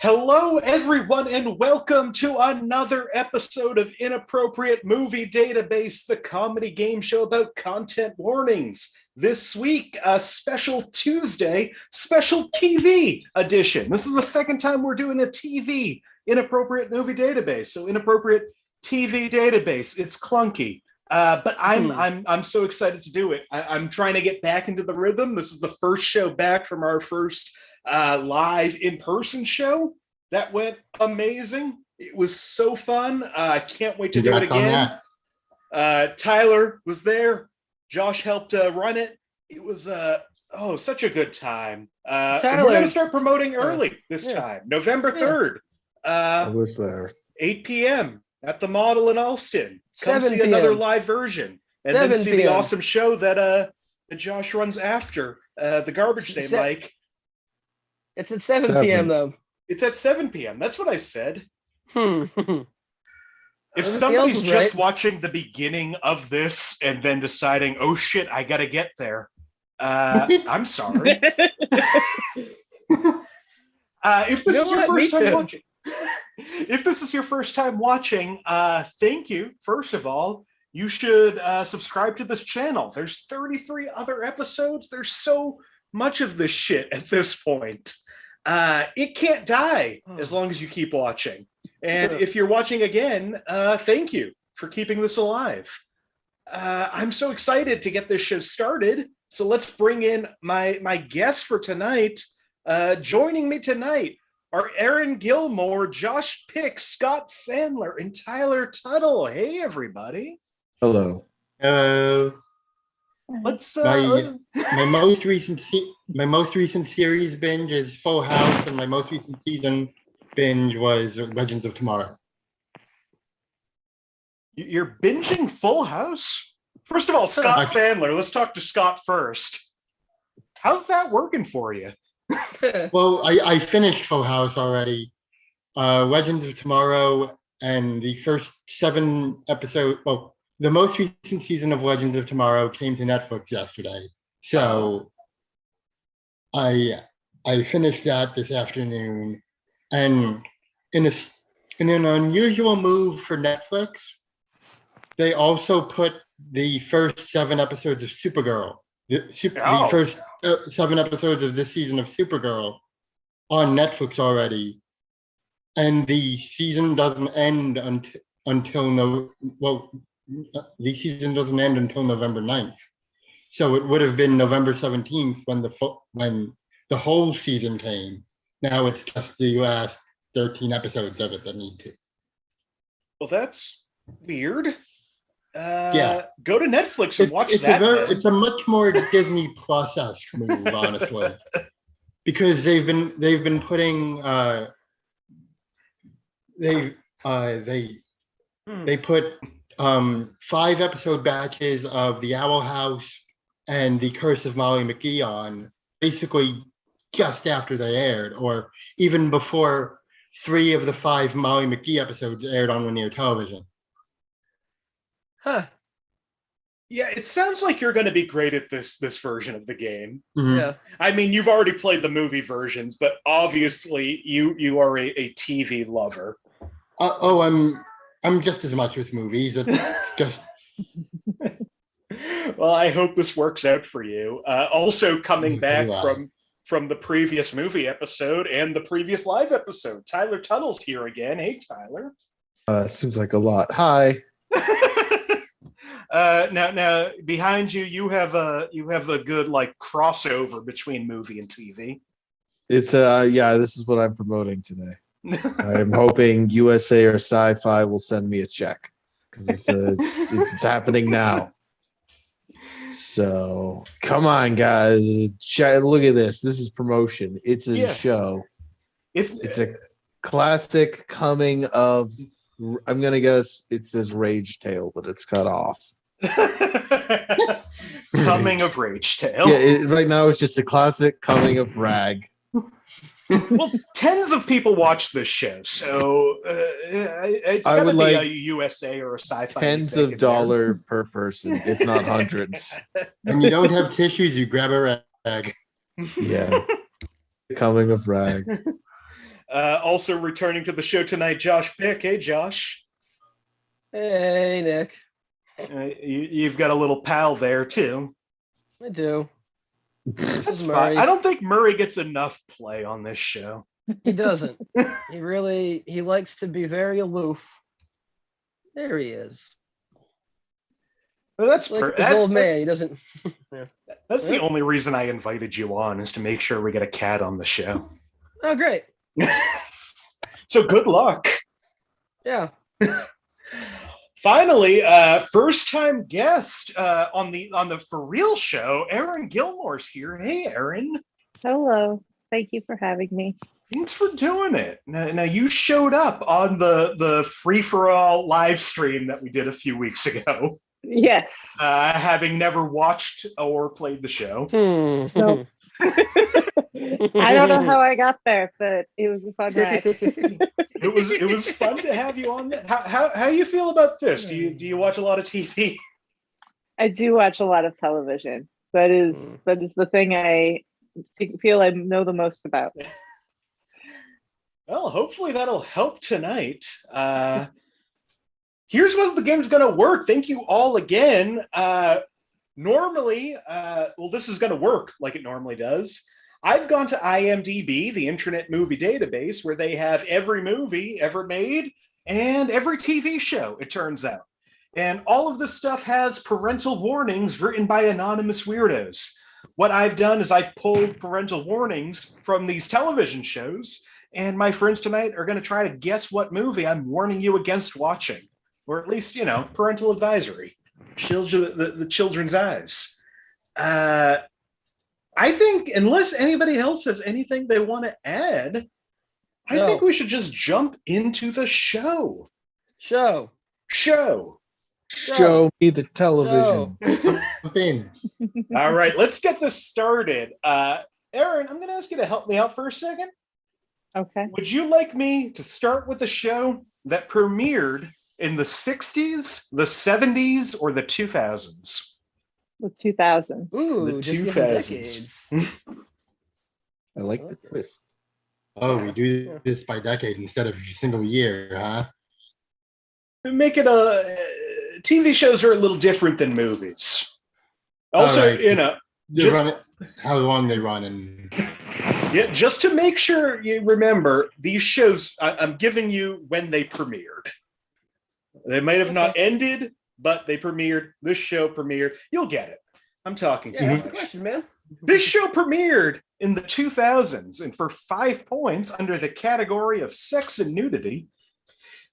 Hello, everyone, and welcome to another episode of Inappropriate Movie Database, the comedy game show about content warnings. This week, a special Tuesday, special TV edition. This is the second time we're doing a TV Inappropriate Movie Database. So, Inappropriate TV Database. It's clunky. But I'm so excited to do it. I'm trying to get back into the rhythm. This is the first show back from our first live in-person show. That went amazing. It was so fun. I can't wait to do it again. Tyler was there. Josh helped run it. It was such a good time. And we're going to start promoting early this time, November 3rd. I was there. 8 p.m. at the Model in Alston. Come see another live version, and then see the awesome show that Josh runs after the Garbage Day Mike. It's at 7 p.m. though. It's at 7 p.m. That's what I said. If somebody's just watching the beginning of this and then deciding, oh shit, I gotta get there, I'm sorry. If this is your first time watching, if this is your first time watching, thank you. First of all, you should subscribe to this channel. There's 33 other episodes. There's so much of this shit at this point. It can't die as long as you keep watching. And if you're watching again, thank you for keeping this alive. I'm so excited to get this show started. So let's bring in my guests for tonight. Joining me tonight are Erin Gilmour, Josh Pick, Scott Sandler, and Tyler Tuttle. Hey, everybody. Hello. Let's my most recent series binge is Full House, and my most recent season binge was Legends of Tomorrow. You're binging Full House? First of all, Scott Sandler. Let's talk to Scott first. How's that working for you? Well, I finished Full House already. Legends of Tomorrow and the first 7 episodes. Well, the most recent season of Legends of Tomorrow came to Netflix yesterday, so I finished that this afternoon. And in an unusual move for Netflix, they also put the first 7 episodes of Supergirl, the first 7 episodes of this season of Supergirl, on Netflix already, and the season doesn't end until the season doesn't end until November 9th. So it would have been November 17th when the whole season came. Now it's just the last 13 episodes of it that need to. Well, that's weird. Yeah. Go to Netflix and watch that. It's a much more Disney Plus-esque move, honestly, because they've been putting they put 5-episode batches of The Owl House and The Curse of Molly McGee on basically just after they aired, or even before 3 of the 5 Molly McGee episodes aired on linear television. Huh. Yeah, it sounds like you're going to be great at this version of the game. Mm-hmm. Yeah. I mean, you've already played the movie versions, but obviously you are a TV lover. I'm just as much with movies. It's just. Well, I hope this works out for you. Also coming back from the previous movie episode and the previous live episode, Tyler Tuttle's here again. Hey, Tyler. Seems like a lot. Hi. Now behind you have a good like crossover between movie and TV. It's this is what I'm promoting today. I'm hoping USA or Sci-Fi will send me a check because it's happening now. So come on, guys! Look at this. This is promotion. It's a show. It's a classic coming of. I'm gonna guess it says Rage Tale, but it's cut off. Coming of Rage Tale. Yeah, right now it's just a classic coming of rag. Well, tens of people watch this show, so it's got to be a USA or a Sci-Fi. Tens of dollars per person, if not hundreds. And you don't have tissues, you grab a rag. Yeah. Coming of rag. Also returning to the show tonight, Josh Pick. Hey, Josh. Hey, Nick. You've got a little pal there, too. I do. That's fine. I don't think Murray gets enough play on this show. He doesn't. He likes to be very aloof. There he is. Well, that's like the old man. He doesn't. Yeah. That's the only reason I invited you on, is to make sure we get a cat on the show. Oh, great. So good luck. Yeah. Finally, first-time guest on the For Real show, Erin Gilmour's here. Hey, Erin. Hello. Thank you for having me. Thanks for doing it. Now you showed up on the free-for-all live stream that we did a few weeks ago. Yes. Having never watched or played the show. Nope. I don't know how I got there, but it was a fun ride. It was fun to have you on. How you feel about this? Do you watch a lot of TV? I do watch a lot of television. That is the thing I feel I know the most about. Well, hopefully that'll help tonight. Here's what the game's going to work. Thank you all again. Normally, this is going to work like it normally does. I've gone to IMDb, the Internet Movie Database, where they have every movie ever made and every TV show, it turns out. And all of this stuff has parental warnings written by anonymous weirdos. What I've done is I've pulled parental warnings from these television shows, and my friends tonight are going to try to guess what movie I'm warning you against watching. Or at least, parental advisory. The children's eyes. I think, unless anybody else has anything they want to add, I think we should just jump into the show. Show me the television. All right, let's get this started. Erin, I'm going to ask you to help me out for a second. Okay. Would you like me to start with a show that premiered in the 60s, the 70s, or the 2000s? The 2000s. Ooh, the 2000s. I like the twist. Oh, we do this by decade instead of a single year, huh? Make it TV shows are a little different than movies. Also, right. How long they run and yeah, just to make sure you remember, these shows I'm giving you when they premiered. They might have not ended, but they premiered. This show premiered. You'll get it. I'm talking too much. That's the question, man. This show premiered in the 2000s, and for 5 points under the category of sex and nudity.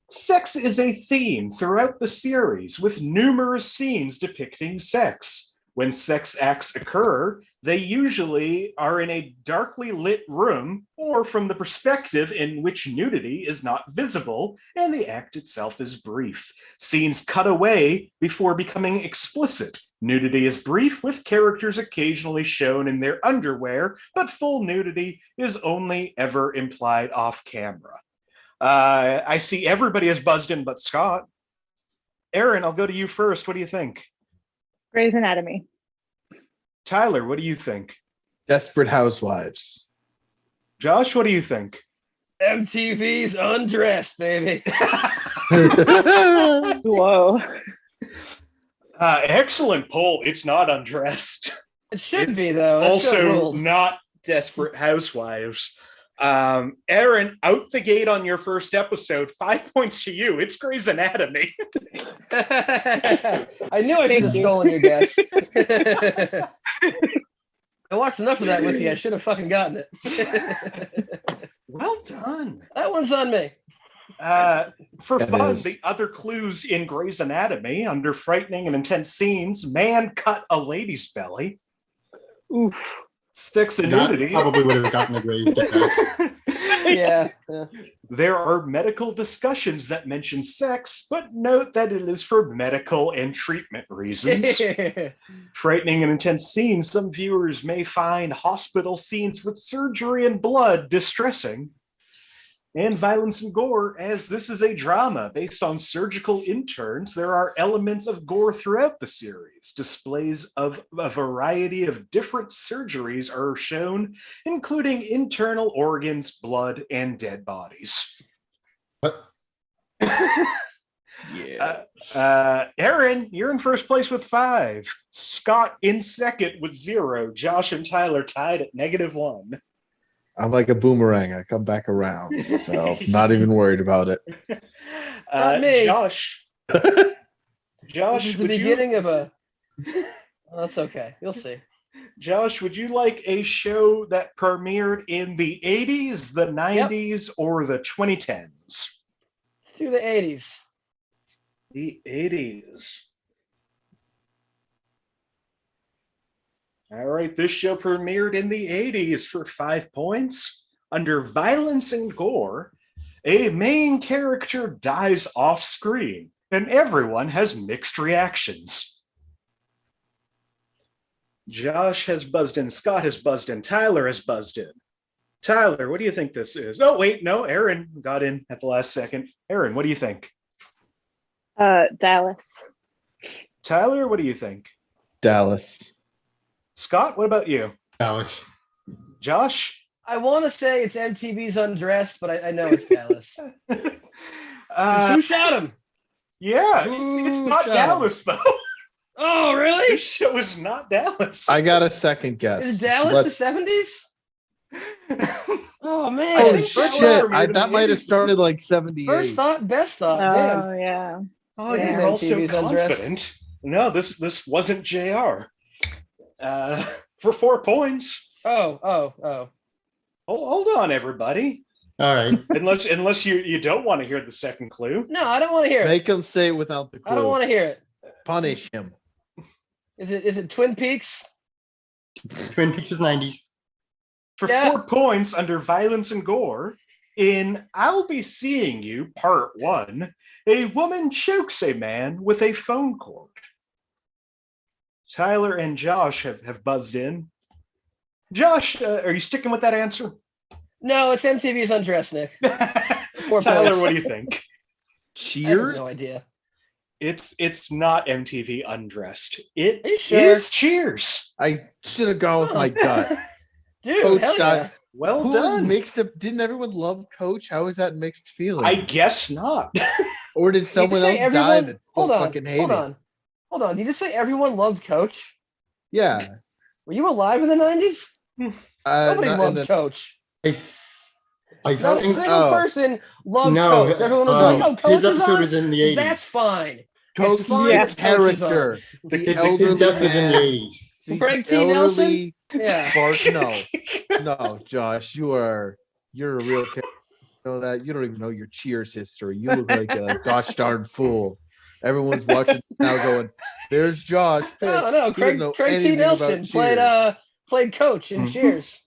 Sex is a theme throughout the series, with numerous scenes depicting sex. When sex acts occur, they usually are in a darkly lit room or from the perspective in which nudity is not visible and the act itself is brief. Scenes cut away before becoming explicit. Nudity is brief, with characters occasionally shown in their underwear, but full nudity is only ever implied off camera. I see everybody has buzzed in but Scott. Erin, I'll go to you first. What do you think? Grey's Anatomy. Tyler, what do you think? Desperate Housewives. Josh, what do you think? MTV's Undressed, baby. Whoa. Excellent poll. It's not Undressed. It should be, though. Also not Desperate Housewives. Erin, out the gate on your first episode, 5 points to you. It's Grey's Anatomy. I knew I should have stolen your guess. I watched enough of that with you. I should have fucking gotten it. Well done. That one's on me. For fun, the other clues in Grey's Anatomy, under frightening and intense scenes, man cut a lady's belly. Oof. Sex and nudity. Probably would have gotten a grade. Yeah. There are medical discussions that mention sex, but note that it is for medical and treatment reasons. Frightening and intense scenes. Some viewers may find hospital scenes with surgery and blood distressing. And violence and gore, as this is a drama based on surgical interns, there are elements of gore throughout the series. Displays of a variety of different surgeries are shown, including internal organs, blood, and dead bodies. What? Yeah. Erin, you're in first place with 5. Scott in second with 0. Josh and Tyler tied at -1. I'm like a boomerang. I come back around, so not even worried about it. Not me. Josh, This is the would beginning of a. Oh, that's okay. You'll see. Josh, would you like a show that premiered in the 80s, the 90s, or the 2010s? Through the 80s. The 80s. All right, this show premiered in the 80s for 5 points. Under violence and gore, a main character dies off screen, and everyone has mixed reactions. Josh has buzzed in, Scott has buzzed in, Tyler has buzzed in. Tyler, what do you think this is? Oh, wait, no, Erin got in at the last second. Erin, what do you think? Dallas. Tyler, what do you think? Dallas. Scott, what about you? Dallas. Josh? I want to say it's MTV's Undressed, but I know it's Dallas. Who shot him? Yeah, Who it's not shot Dallas, though. Oh, really? This show is not Dallas. I got a second guess. Is Dallas the 70s? Oh, man. Oh think that shit! was That might have started like 78. First thought, best thought. Oh Damn. yeah. Oh, Yeah. you're all so MTV's Undressed. confident. No, this wasn't JR. For 4 points. Oh. Hold on, everybody. All right. Unless you don't want to hear the second clue. No, I don't want to hear it. Make him say it without the clue. I don't want to hear it. Punish him. Is it Twin Peaks? Twin Peaks was 90s. For Yeah. 4 points under violence and gore, in I'll Be Seeing You, Part 1, a woman chokes a man with a phone cord. Tyler and Josh have buzzed in. Josh, are you sticking with that answer? No, it's MTV's Undressed, Nick. 4 Tyler, points. what do you think? I have Cheers. no idea. It's not MTV Undressed. It Are you sure? is Cheers. I should have gone with my gut. Dude, Coach hell died. yeah. Well Who was done. mixed up? Didn't everyone love Coach? How is that mixed feeling? I guess not. Or did someone Did you else say die everyone- that hold on, fucking hated? Hold on. Did you say everyone loved Coach? Yeah. Were you alive in the 90s? Nobody not in loved the- Coach. I Not a think single person loved no. Coach. Everyone was like, "Oh, Coach his is episode on." was in the 80s. That's fine. Coach It's fine Yeah. the if Coach is on. character. The his elderly death was in the man. 80s. The Greg T. Nelson? elderly Yeah. Bart. No, Josh, you're a real kid. You know that you don't even know your Cheers history. You look like a gosh darn fool. Everyone's watching now, going, "There's Josh." No, no. He Craig doesn't know T. anything about Nelson Cheers. played Coach in Cheers.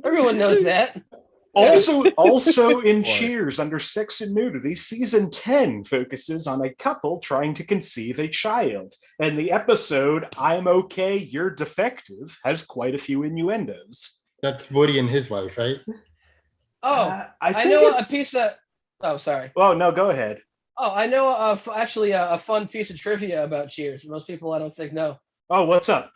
Everyone knows that. Also in Boy. Cheers, under Sex and Nudity, season 10 focuses on a couple trying to conceive a child. And the episode, I'm Okay, You're Defective, has quite a few innuendos. That's Woody and his wife, right? Oh, I think know a it's- piece of. Oh, sorry. Oh, no, go ahead. Oh, I know actually a fun piece of trivia about Cheers. Most people, I don't think, know. Oh, what's up?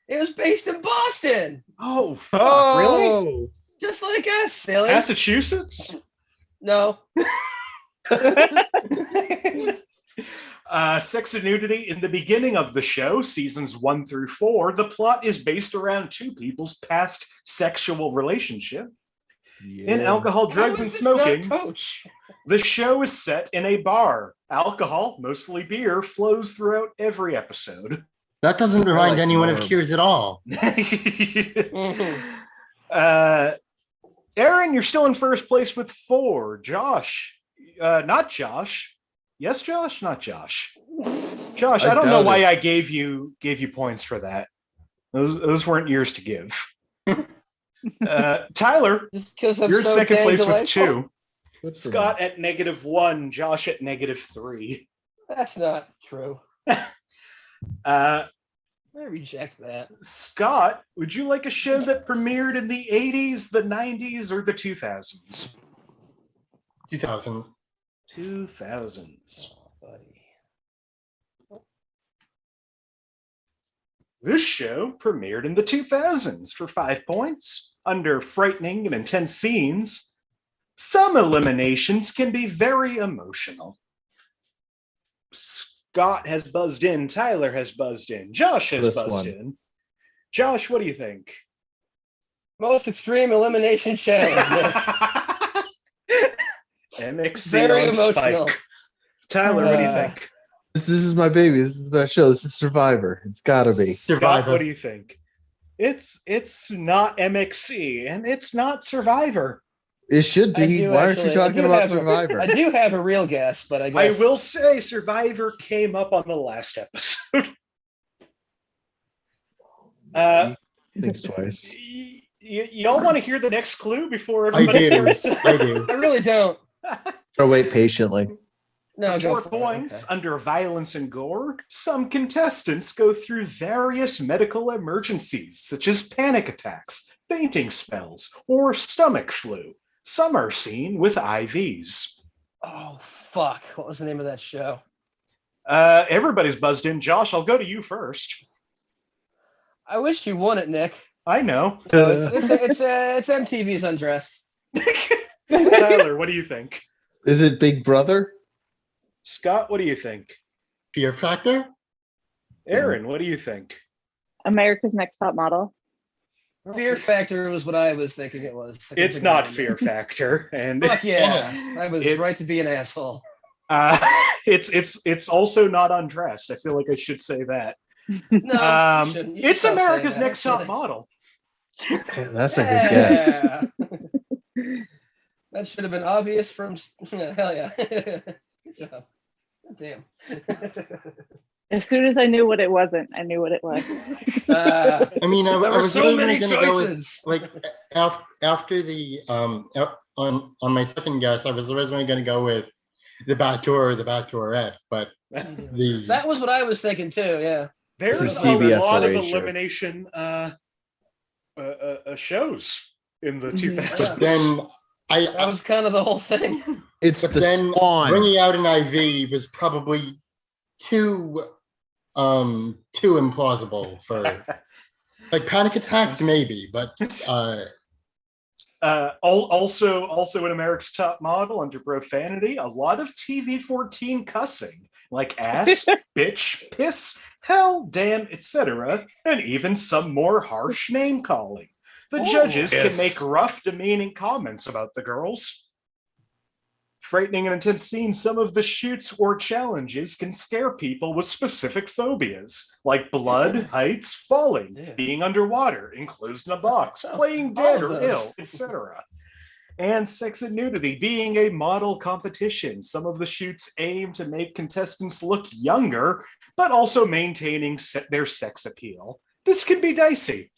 It was based in Boston, Oh, fuck, really? just like us, silly. Massachusetts? No. Sex and Nudity, in the beginning of the show, seasons 1 through 4, the plot is based around two people's past sexual relationship. In alcohol, drugs, How and is this not smoking, Coach. the show is set in a bar. Alcohol, mostly beer, flows throughout every episode. That doesn't remind like anyone of more. Cheers at all. Erin, you're still in first place with 4. Josh, not Josh. Yes, Josh, not Josh. Josh, I don't know doubt why it. I gave you points for that. Those weren't yours to give. Tyler, Just because I'm you're in so second dang place delightful? with 2. Good for Scott at -1, Josh at -3. That's not true. I reject that. Scott, would you like a show that premiered in the 80s, the 90s, or the 2000s? 2000. 2000s. Oh, buddy. This show premiered in the 2000s for 5 points. Under frightening and intense scenes, some eliminations can be very emotional. Scott has buzzed in. Tyler has buzzed in. Josh has buzzed in. Josh, what do you think? Most extreme elimination challenge. MXC Very on emotional. Spike. Tyler, what do you think? This is my baby. This is my show. This is Survivor. It's gotta be. Scott, what do you think? It's not MXC and it's not Survivor. It should be. Why aren't you talking about Survivor? I do have a real guess, but I guess I will say Survivor came up on the last episode. Thinks twice. Y'all want to hear the next clue before everybody starts? I do. I really don't. Or wait patiently. No, go 4 points. Okay. Under violence and gore, some contestants go through various medical emergencies, such as panic attacks, fainting spells, or stomach flu. Some are seen with IVs. Oh, fuck. What was the name of that show? Everybody's buzzed in. Josh, I'll go to you first. I wish you won it, Nick. I know. It's MTV's Undressed. Tyler, what do you think? Is it Big Brother? Scott, what do you think? Fear Factor? Erin, what do you think? America's Next Top Model. Fear Factor was what I was thinking it was. It's not Fear Factor, and fuck yeah, I was right to be an asshole. It's also not Undressed. I feel like I should say that. No, it's America's Next Top Model. That's a good guess. That should have been obvious from. Hell yeah. Good job. Damn. As soon as I knew what it wasn't, I knew what it was. I mean, I was so really many going to go with, choices. like, after the on my second guess, I was originally going to go with the Bachelor or the Bachelorette, but that was what I was thinking too. Yeah, there's a lot of elimination shows in the 2000s. Then that was kind of the whole thing. It's but the then spawn. Bringing out an IV was probably too implausible for like panic attacks, maybe, but also in America's Top Model under profanity, a lot of TV-14 cussing, like ass, bitch, piss, hell, damn, etc., and even some more harsh name calling. The judges can make rough, demeaning comments about the girls. Frightening and intense scenes, some of the shoots or challenges can scare people with specific phobias, like blood, heights, falling, being underwater, enclosed in a box, playing dead or ill, etc. And sex and nudity, being a model competition. Some of the shoots aim to make contestants look younger, but also maintaining their sex appeal. This can be dicey.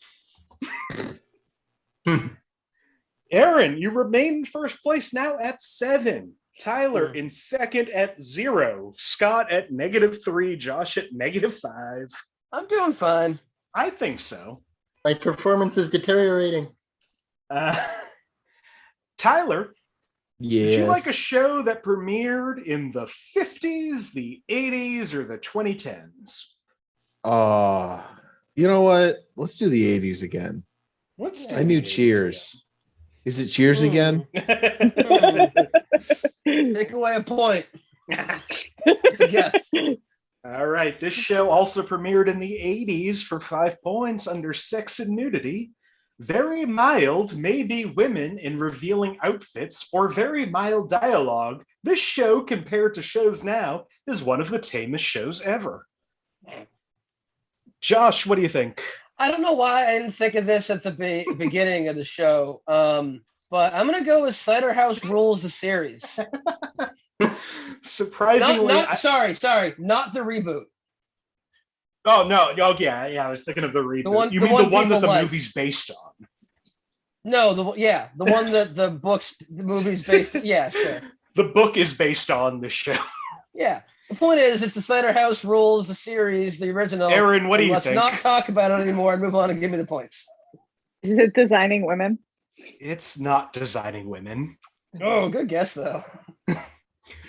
Erin, you remain in first place now at 7. Tyler in second at 0. Scott at -3. Josh at -5. I'm doing fine. I think so. My performance is deteriorating. Tyler, yes. Would you like a show that premiered in the 50s, the 80s, or the 2010s? You know what? Let's do the 80s again. I knew Cheers. Is it Cheers again? Take away a point. It's a guess. All right. This show also premiered in the 80s for 5 points under sex and nudity. Very mild, maybe women in revealing outfits, or very mild dialogue. This show, compared to shows now, is one of the tamest shows ever. Josh, what do you think? I don't know why I didn't think of this at the beginning of the show, but I'm going to go with Cider House Rules, the series. Surprisingly... Sorry, not the reboot. Oh, no. Oh, yeah, I was thinking of the reboot. You mean the one that the movie's based on? No, the one that the movie's based on. Yeah, sure. The book is based on the show. Yeah. The point is, it's the Cider House Rules, the series, the original. Erin, what do you think? Let's not talk about it anymore and move on and give me the points. Is it designing women? It's not designing women. Oh, good guess, though.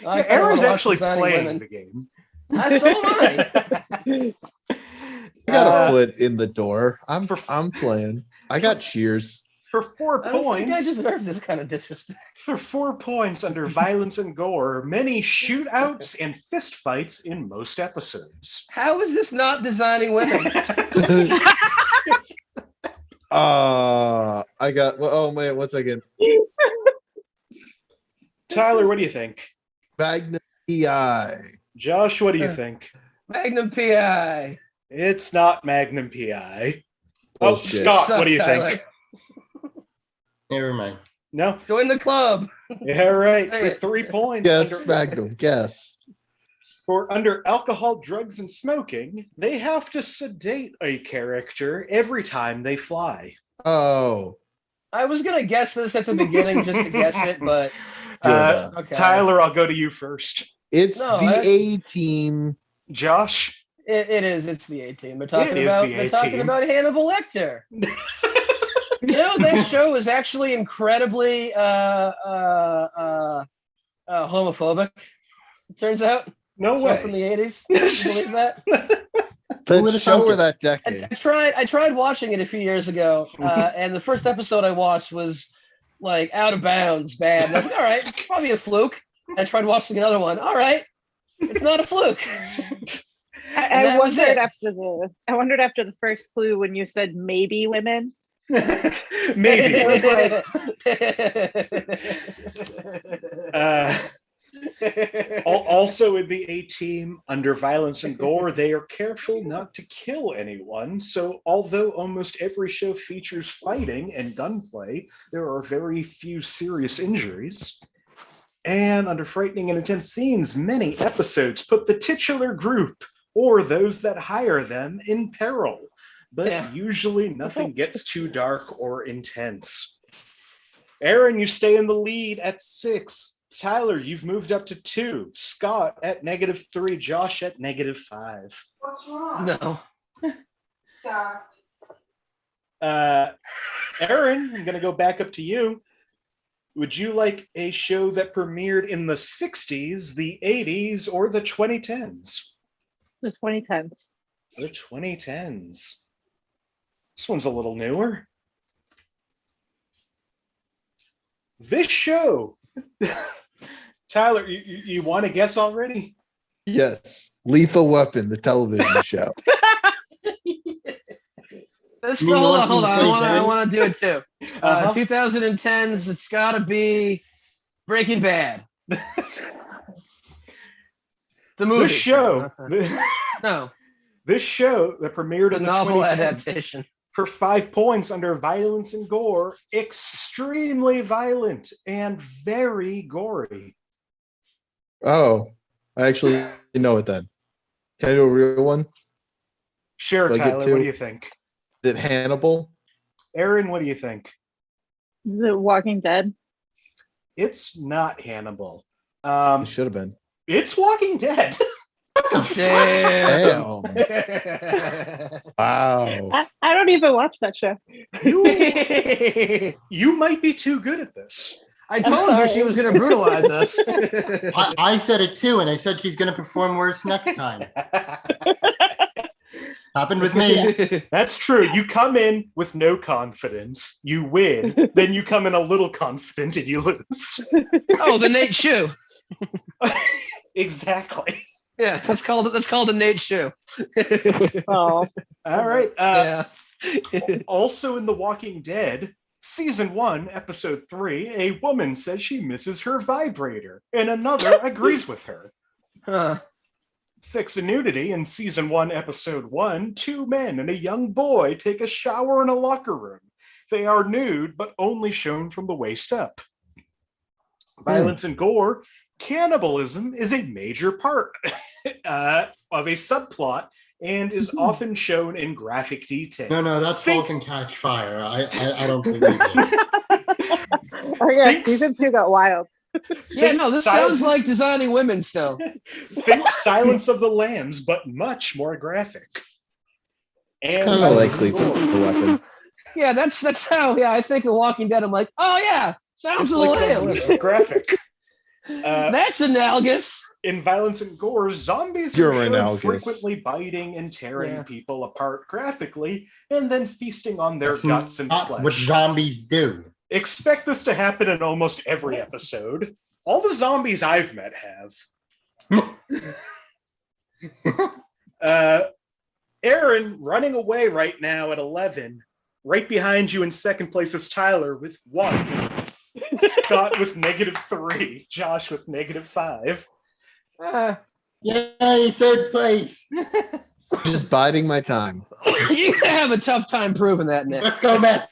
Erin's actually playing the game. So am I. I got a foot in the door. I'm playing. I got cheers. For 4 I don't points. think I deserve this kind of disrespect. For 4 points under violence and gore, many shootouts and fistfights in most episodes. How is this not designing women? I got. Oh man, 1 second. Tyler, what do you think? Magnum PI. Josh, what do you think? Magnum PI. It's not Magnum PI. Bullshit. Oh, Scott, what do you think? Never mind. No? Join the club. Yeah, right. For 3 points. Guess Magnum. Guess. For under alcohol, drugs, and smoking, they have to sedate a character every time they fly. Oh. I was going to guess this at the beginning just to guess it, but... Okay. Tyler, I'll go to you first. It's the A-Team. Josh? It is. It's the A-Team. They're talking A-Team. about Hannibal Lecter. You know, that show is actually incredibly homophobic, it turns out. No way. From the 80s. Can you believe that? That show or that decade? I tried watching it a few years ago, and the first episode I watched was like out of bounds bad. And I was like, all right, probably a fluke. I tried watching another one. All right, it's not a fluke. I wondered after the first clue when you said maybe women. Maybe. Also in the A-Team, under violence and gore, they are careful not to kill anyone. So although almost every show features fighting and gunplay, there are very few serious injuries. And under frightening and intense scenes, many episodes put the titular group or those that hire them in peril. But usually nothing gets too dark or intense. Erin, you stay in the lead at 6. Tyler, you've moved up to 2. Scott at -3. Josh at -5. What's wrong? No. Scott. Erin, I'm going to go back up to you. Would you like a show that premiered in the 60s, the 80s, or the 2010s? The 2010s. The 2010s. This one's a little newer. This show. Tyler, you want to guess already? Yes. Lethal Weapon, the television show. Hold on. I want to do it too. 2010s, it's got to be Breaking Bad. The movie. This show. No. This show that premiered in the novel 2010s adaptation. For 5 points under violence and gore, extremely violent and very gory. Oh, I actually know it then. Can I do a real one? Sure, Tyler, what do you think? Is it Hannibal? Erin, what do you think? Is it Walking Dead? It's not Hannibal. It should have been. It's Walking Dead. Damn. Wow. I don't even watch that show. You might be too good at this. I told her she was going to brutalize us. I said it too, and I said she's going to perform worse next time. Happened with me. That's true. You come in with no confidence, you win. Then you come in a little confident and you lose. Oh, the Nate shoe. Exactly. Yeah, that's called a Nate shoe. Oh. All right. Yeah. Also in The Walking Dead, Season 1, Episode 3, a woman says she misses her vibrator, and another agrees with her. Sex and nudity in Season 1, Episode 1, 2 men and a young boy take a shower in a locker room. They are nude, but only shown from the waist up. Violence and gore, cannibalism is a major part of a subplot and is often shown in graphic detail. No, that's Falcon Catch Fire. I don't believe it. Oh yeah, Season 2 got wild. Yeah, no, this sounds like designing women still. Think Silence of the Lambs, but much more graphic. It's kind of like Lethal Weapon. Yeah, that's how. Yeah, I think of Walking Dead. I'm like, oh yeah, sounds like Lambs. Graphic. That's analogous. In Violence and Gore, zombies are shown frequently biting and tearing people apart graphically, and then feasting on their guts and flesh. What zombies do. Expect this to happen in almost every episode. All the zombies I've met have. Erin running away right now at 11. Right behind you in second place is Tyler with 1. Scott with -3. Josh with -5. Yay, third place. Just biding my time. You're gonna have a tough time proving that, Nick. Let's go, Matt.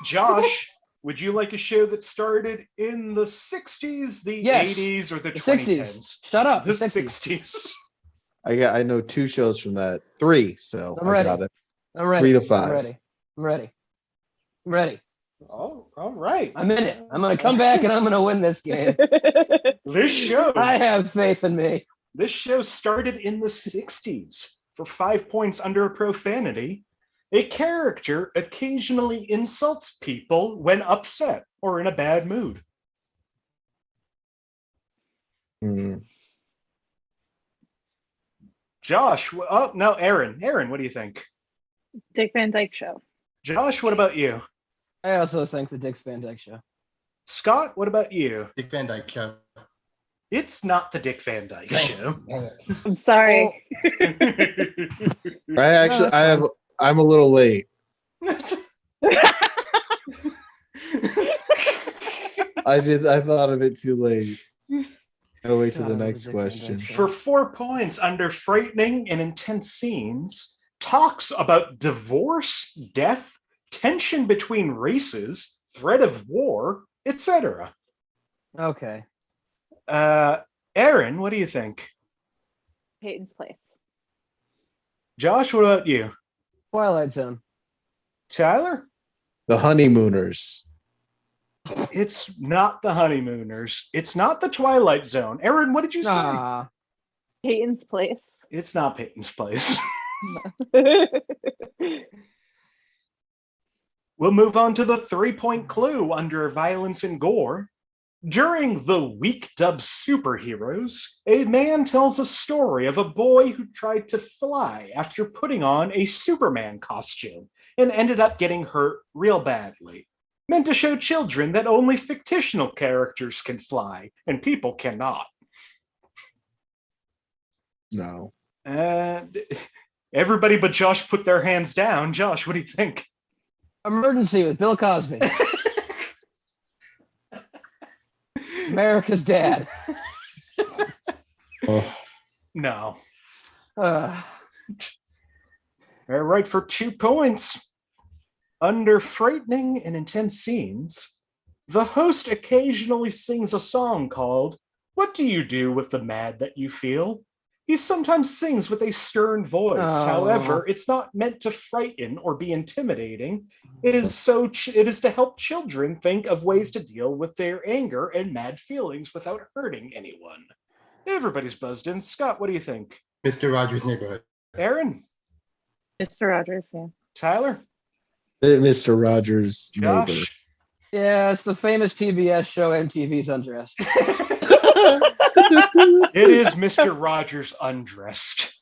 Josh, would you like a show that started in the 60s, the 80s, or the 2010s? 60s. Shut up. The 60s. I know 2 shows from that. 3, so I got it. I'm ready. 3 to 5. I'm ready. Oh, all right. I'm in it. I'm going to come back and I'm going to win this game. This show. I have faith in me. This show started in the 60s. For 5 points under profanity, a character occasionally insults people when upset or in a bad mood. Josh, oh no, Erin, what do you think? Dick Van Dyke Show. Josh, what about you? I also think the Dick Van Dyke Show. Scott, what about you? Dick Van Dyke Show. It's not the Dick Van Dyke Show. I'm sorry. I'm a little late. I thought of it too late. Gotta wait till the next question. For 4 points under frightening and intense scenes, talks about divorce, death, tension between races, threat of war, etc. Okay. Erin, what do you think? Peyton's Place. Josh, what about you? Twilight Zone. Tyler? The Honeymooners. It's not the Honeymooners. It's not the Twilight Zone. Erin, what did you say? Peyton's Place. It's not Peyton's Place. We'll move on to the 3-point clue under Violence and Gore. During the weak dubbed superheroes, a man tells a story of a boy who tried to fly after putting on a Superman costume and ended up getting hurt real badly. Meant to show children that only fictional characters can fly and people cannot. No. Everybody but Josh put their hands down. Josh, what do you think? Emergency with Bill Cosby. America's Dad. No. Uh, All right, for 2 points. Under frightening and intense scenes, the host occasionally sings a song called "What Do You Do with the Mad That You Feel?" He sometimes sings with a stern voice. However, it's not meant to frighten or be intimidating. It is to help children think of ways to deal with their anger and mad feelings without hurting anyone. Everybody's buzzed in. Scott, what do you think? Mr. Rogers' Neighborhood. Erin? Mr. Rogers, yeah. Tyler? Mr. Rogers' Neighbor. Josh? yeah, it's the famous PBS show MTV's Undressed. It is Mr. Rogers Undressed.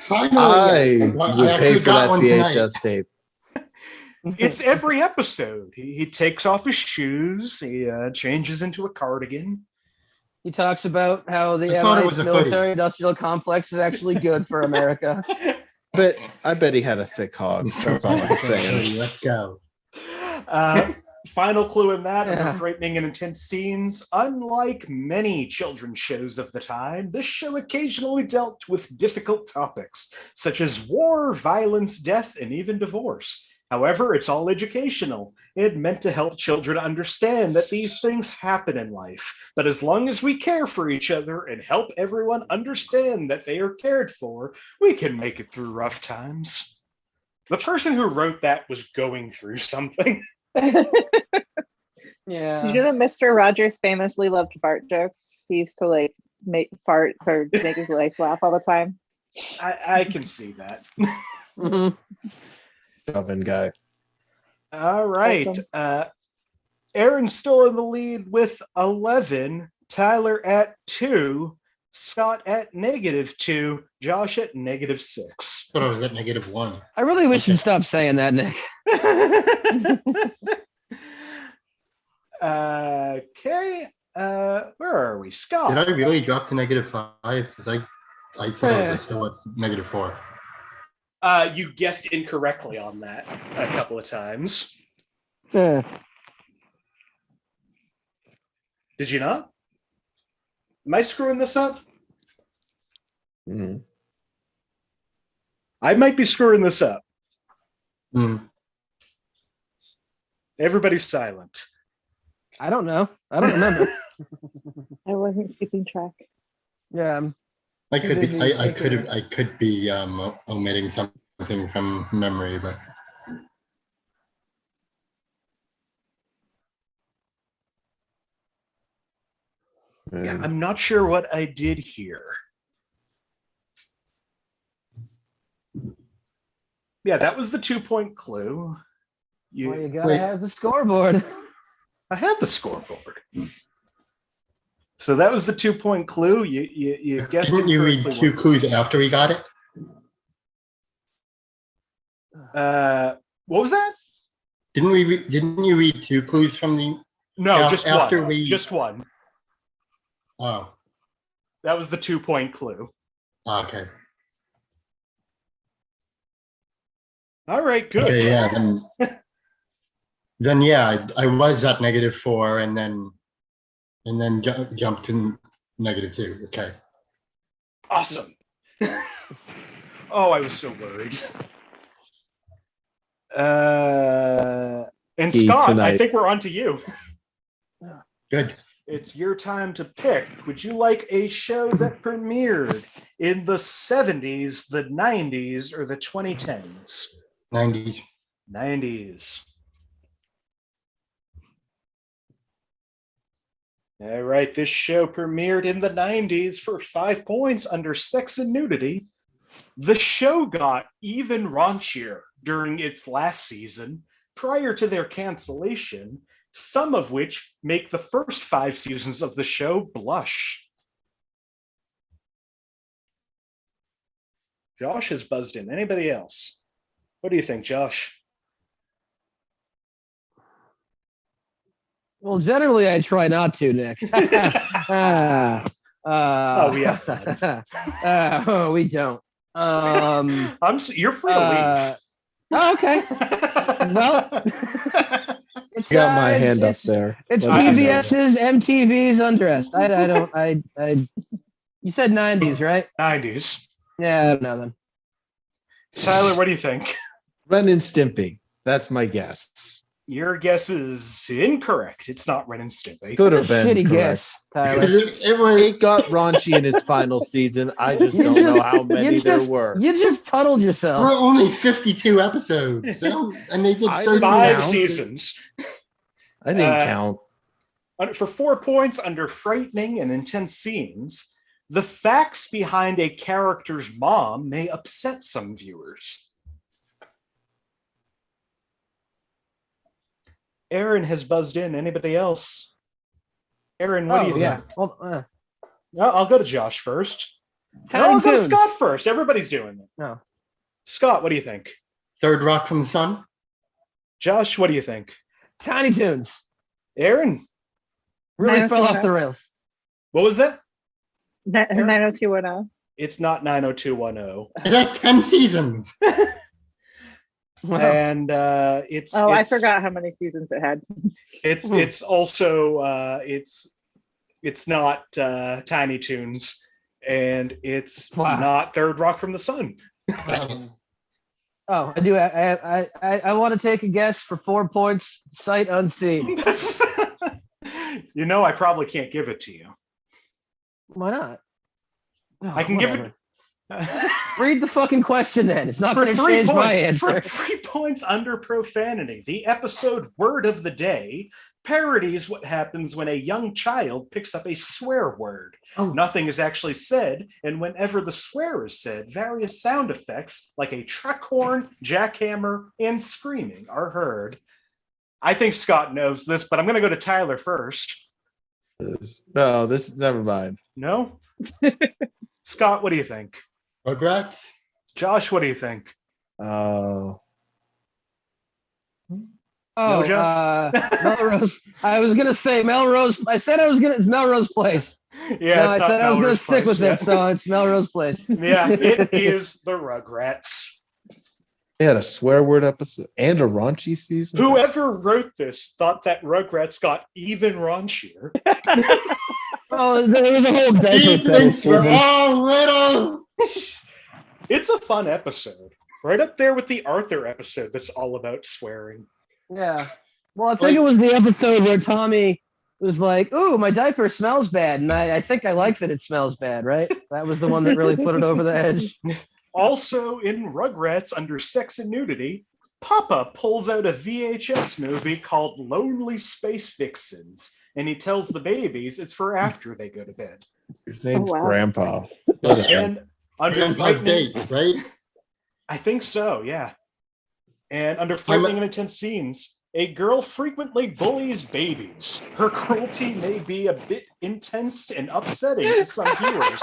Finally, I would pay for that VHS tape. It's every episode. He takes off his shoes. He changes into a cardigan. He talks about how the military-industrial complex is actually good for America. But I bet he had a thick hog. That's all I'm saying. Let's go. Final clue in that, under frightening and intense scenes. Unlike many children's shows of the time, this show occasionally dealt with difficult topics, such as war, violence, death, and even divorce. However, it's all educational. It meant to help children understand that these things happen in life. But as long as we care for each other and help everyone understand that they are cared for, we can make it through rough times. The person who wrote that was going through something. Yeah. You know that Mr. Rogers famously loved fart jokes? He used to like make fart or make his wife laugh all the time. I can see that. Oven guy. All right. Awesome. Erin's still in the lead with 11. Tyler at 2. Scott at -2. Josh at -6. I thought I was at -1. I really wish you'd stop saying that, Nick. Okay. Where are we? Scott. Did I really drop to -5? Because I thought I was still at -4. You guessed incorrectly on that a couple of times. Yeah. Did you not? Am I screwing this up? Mm. I might be screwing this up. Mm. Everybody's silent. I don't know. I don't remember. I wasn't keeping track. Yeah. I could be omitting something from memory, but Yeah, I'm not sure what I did here. Yeah, that was the 2-point clue. Well, you gotta have the scoreboard. I have the scoreboard. So that was the 2-point clue. You guessed didn't it you read correctly. 2 clues after we got it? What was that? Didn't you read 2 clues from the? No, just after one. Just one. Oh, That was the 2-point clue. okay. All right, good. Okay, yeah. Then yeah, I was at -4, and then jumped to -2. Okay. Awesome. Oh, I was so worried. And Scott, tonight. I think we're on to you. Good. It's your time to pick. Would you like a show that premiered in the 70s, the 90s, or the 2010s? 90s. 90s. All right, this show premiered in the 90s for 5 points under sex and nudity. The show got even raunchier during its last season, prior to their cancellation, some of which make the first 5 seasons of the show blush. Josh has buzzed in. Anybody else? What do you think, Josh? Well, generally, I try not to, Nick. Oh, we have fun. We don't. You're free to leave. Okay. Well, it's, Got my hand up there. It's Let me know. PBS's MTV's Undressed. You said 90s, right? 90s. Yeah, no then. Tyler, what do you think? Ren and Stimpy. That's my guess. Your guess is incorrect. It's not Ren and Stimpy. Could have been Shitty correct. guess, Tyler. It Got raunchy in its final season. I just don't know how many there were. You just tuddled were yourself. only 52 episodes, so, and they did 30 5 rounds. seasons. I didn't count. For 4 points under frightening and intense scenes, the facts behind a character's mom may upset some viewers. Erin has buzzed in. Anybody else? Erin, what do you think? Yeah. Well, No, I'll go to Josh first. Tiny No, I'll go to Toons. Scott first. Everybody's doing it. No. Scott, what do you think? Third Rock from the Sun. Josh, what do you think? Tiny Toons. Erin, Really fell off 90210. the rails. what was that? 90210. It's not 90210. It had 10 seasons. Wow. And it's Oh, I it's- forgot how many seasons it had. It's also it's not Tiny Toons, and it's Wow. not Third Rock from the Sun. Oh, I do. I want to take a guess for 4 points. Sight unseen. You know, I probably can't give it to you. Why not? Oh, I can give whatever. it Read the fucking question then. It's not for going to 3 change my points. answer. For 3 points under profanity. The episode word of the day parodies what happens when a young child picks up a swear word. Oh. Nothing is actually said, and whenever the swear is said, various sound effects like a truck horn, jackhammer, and screaming are heard. I think Scott knows this, but I'm going to go to Tyler first. No, this never mind. No? Scott, what do you think? Rugrats? Josh, what do you think? Oh, Melrose. I was gonna say Melrose. I said it's Melrose Place. Yeah, no, I said I was gonna stick with it, so it's Melrose Place. Yeah, it is the Rugrats. They had a swear word episode and a raunchy season. Whoever wrote this thought that Rugrats got even raunchier. Oh, there was a whole These things were all little. It's a fun episode. Right up there with the Arthur episode that's all about swearing. Yeah. Well, I think it was the episode where Tommy was like, "Ooh, my diaper smells bad," and I think I like that it smells bad, right? That was the one that really put it over the edge. Also in Rugrats, under sex and nudity, Papa pulls out a VHS movie called Lonely Space Vixens, and he tells the babies it's for after they go to bed. His name's Grandpa. And under Grandpa's date, right? I think so, yeah. And under frightening and intense scenes, a girl frequently bullies babies. Her cruelty may be a bit intense and upsetting to some viewers.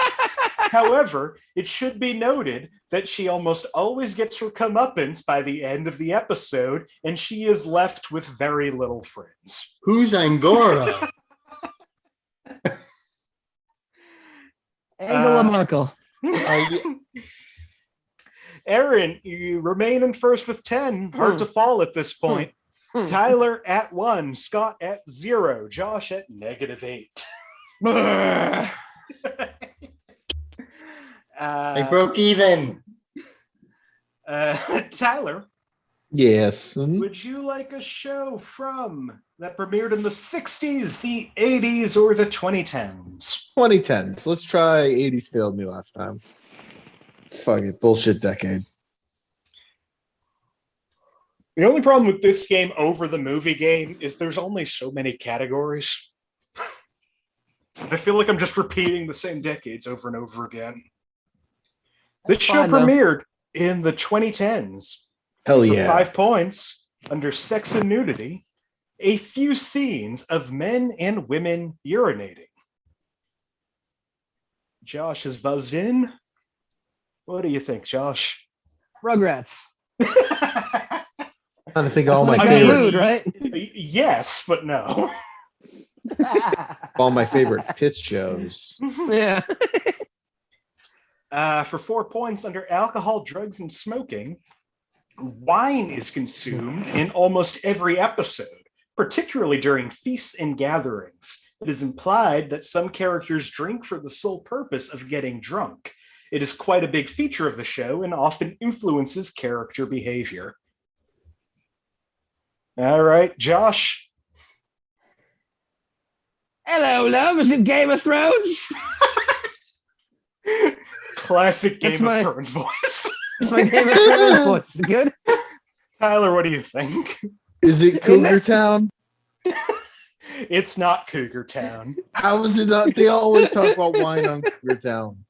However, it should be noted that she almost always gets her comeuppance by the end of the episode, and she is left with very little friends. Who's Angora? Angela Merkel. Erin, you remain in first with 10. Hard to fall at this point. Tyler at 1, Scott at 0, Josh at -8. I broke even. Tyler. Yes. Would you like a show from that premiered in the 60s, the 80s, or the 2010s? 2010s. Let's try 80s failed me last time. Fuck it. Bullshit decade. The only problem with this game over the movie game is there's only so many categories. I feel like I'm just repeating the same decades over and over again. This show premiered in the 2010s. Hell For yeah. 5 points, under sex and nudity, a few scenes of men and women urinating. Josh has buzzed in. What do you think, Josh? Rugrats. I'm trying to think of all my favorite favorite, right? Yes, but no. all my favorite piss shows. Yeah. For 4 points, under alcohol, drugs, and smoking, wine is consumed in almost every episode, particularly during feasts and gatherings. It is implied that some characters drink for the sole purpose of getting drunk. It is quite a big feature of the show and often influences character behavior. All right, Josh. Hello, love. Is it Game of Thrones? Classic Game of Thrones voice. It's my Game of Thrones voice. Is it good? Tyler, what do you think? Is it Cougar Town? It's not Cougar Town. How is it not? They always talk about wine on Cougar Town.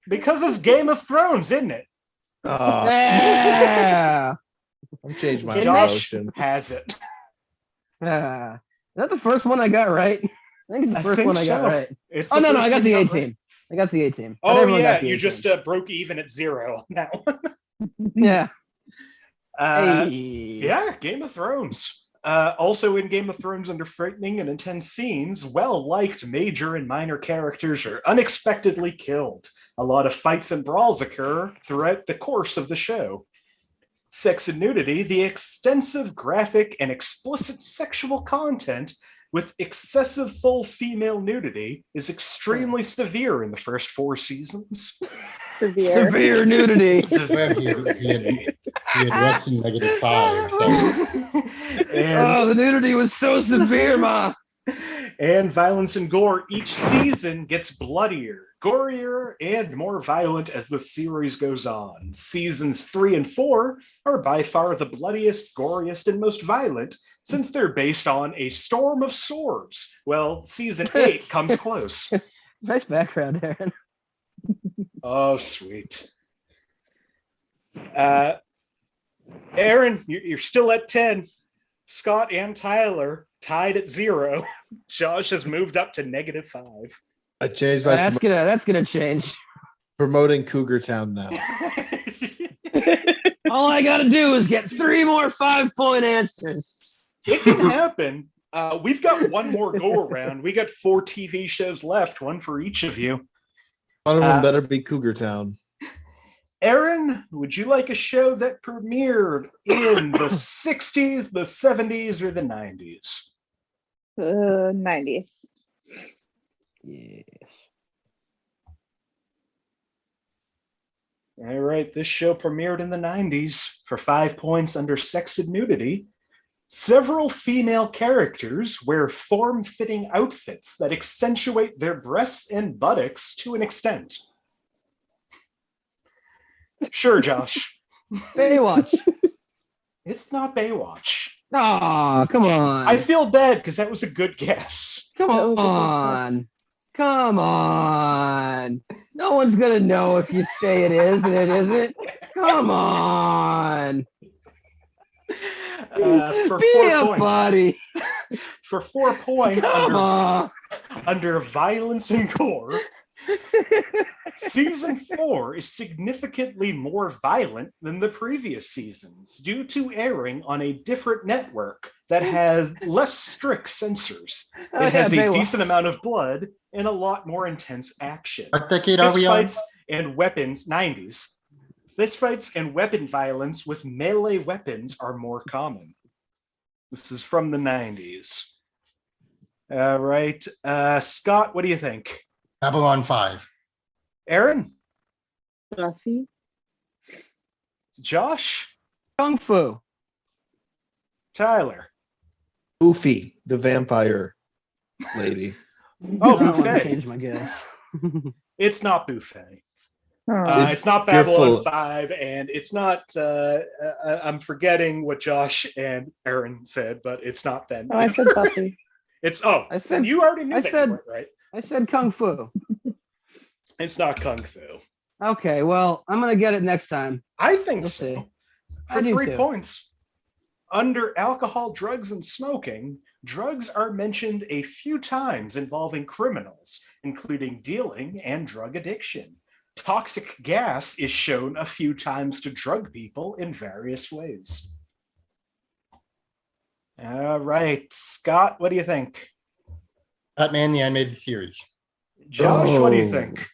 Because it's Game of Thrones, isn't it? Yeah. I'm changing my Josh emotion. has it. Is that the first one I got right? I think it's the first one I got right. It's Oh, no, I got the A A-team. I got the A-team. Oh, yeah, you just broke even at 0 on that one. Yeah. Yeah, Game of Thrones. Also in Game of Thrones, under frightening and intense scenes, well-liked major and minor characters are unexpectedly killed. A lot of fights and brawls occur throughout the course of the show. Sex and nudity, the extensive graphic and explicit sexual content with excessive full female nudity is extremely severe in the first 4 seasons. Severe nudity. He had less than -5. So. The nudity was so severe, Ma. And violence and gore each season gets bloodier, gorier, and more violent as the series goes on. Seasons 3 and 4 are by far the bloodiest, goriest, and most violent, since they're based on a storm of swords. Well, season 8 comes close. Nice background, Aaron. Oh, sweet. Aaron, you're still at 10. Scott and Tyler tied at 0. Josh has moved up to -5. I changed my That's gonna change. promoting Cougar Town now. All I gotta do is get 3 more 5-point answers. It can happen. We've got one more go around. We got 4 TV shows left, one for each of you. One of them better be Cougar Town. Erin, would you like a show that premiered in the 60s, the 70s, or the 90s? 90s. Yes. All right, this show premiered in the 90s for 5 points under sex and nudity. Several female characters wear form-fitting outfits that accentuate their breasts and buttocks to an extent. Sure, Josh. Baywatch. It's not Baywatch. Oh, come on. I feel bad because that was a good guess. Come on. Come on. No one's going to know if you say it is and it isn't. Come on. For Be 4 a points. buddy. For 4 points Come on. under violence and gore. Season 4 is significantly more violent than the previous seasons due to airing on a different network that has less strict censors. It has a decent amount of blood and a lot more intense action. What decade are we on? Fistfights and weapons, 90s. Fistfights and weapon violence with melee weapons are more common. This is from the 90s. All right. Scott, what do you think? Babylon 5. Erin? Buffy. Josh? Kung Fu. Tyler? Goofy, the vampire lady. Oh, I don't want to Buffet. change my guess. It's not Buffet. Oh. It's not Babylon 5, and it's not. I'm forgetting what Josh and Erin said, but it's not them. Oh, I said Buffy. It's I said- you already knew I that, said- right? I said Kung Fu. It's not Kung Fu. Okay, well, I'm going to get it next time. I think We'll so. see. For I do 3 too. points. Under alcohol, drugs, and smoking, drugs are mentioned a few times involving criminals, including dealing and drug addiction. Toxic gas is shown a few times to drug people in various ways. All right, Scott, what do you think? Batman the Animated Series. Josh, what do you Oh. think?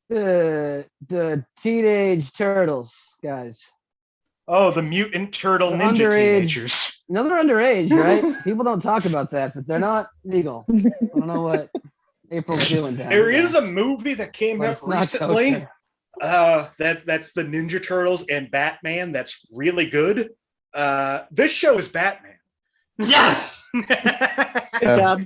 The Teenage Turtles, guys. Oh, the mutant turtle The ninja underage- teenagers. No, they're underage, right? People don't talk about that, but they're not legal. I don't know what April's doing down There is a movie that came but out it's not recently. kosher. That's the Ninja Turtles and Batman. That's really good. This show is Batman. Yes! Good job.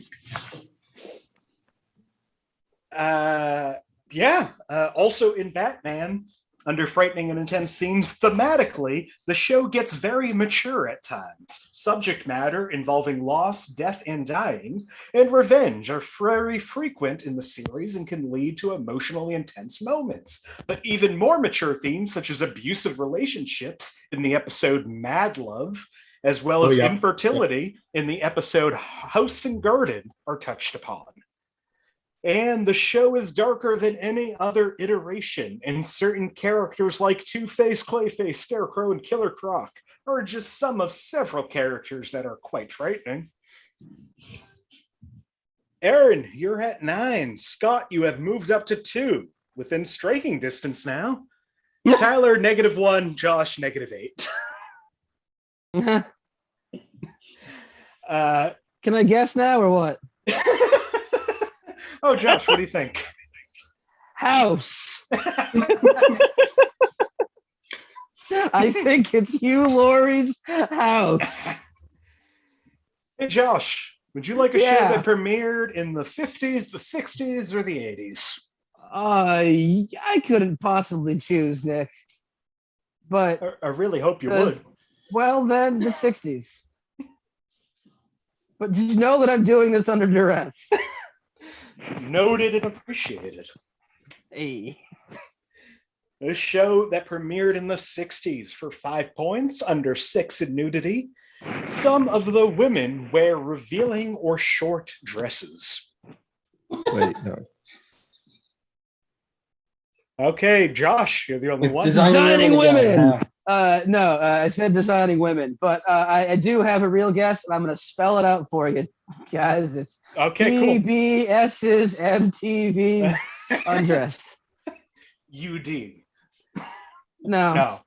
Also in Batman, under frightening and intense scenes, thematically, the show gets very mature at times. Subject matter involving loss, death, and dying, and revenge are very frequent in the series and can lead to emotionally intense moments. But even more mature themes, such as abusive relationships in the episode Mad Love, as well as infertility in the episode House and Garden, are touched upon. And the show is darker than any other iteration, and certain characters like Two-Face, Clayface, Scarecrow, and Killer Croc are just some of several characters that are quite frightening. Erin, you're at 9. Scott, you have moved up to 2, within striking distance now. Tyler, -1. Josh, -8. Can I guess now or what? Oh, Josh, what do you think? House. I think it's Hugh Laurie's house. Hey, Josh, would you like a show Yeah. that premiered in the 50s, the 60s, or the 80s? I couldn't possibly choose, Nick. But I really hope you Because- would. well, then the 60s. But just know that I'm doing this under duress. Noted and appreciated. Hey. A show that premiered in the 60s for 5 points under sex and nudity. Some of the women wear revealing or short dresses. Wait, no. Okay, Josh, you're the only one. Designing women. No, I said designing women, but I do have a real guess, and I'm going to spell it out for you, guys. It's okay, cool. PBS's MTV Undressed. UD. No.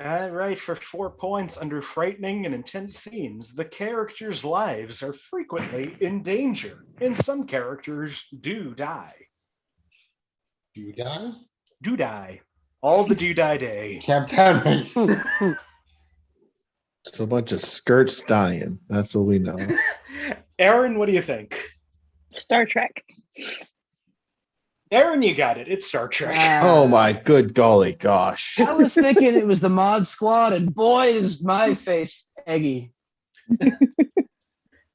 All right, for 4 points under frightening and intense scenes, the characters' lives are frequently in danger, and some characters do die. Do die? Do die. All the do die day. Camptown race. It's a bunch of skirts dying. That's what we know. Erin, what do you think? Star Trek. Erin, you got it. It's Star Trek. Oh my good golly gosh. I was thinking it was the Mod Squad, and boy, is my face eggy.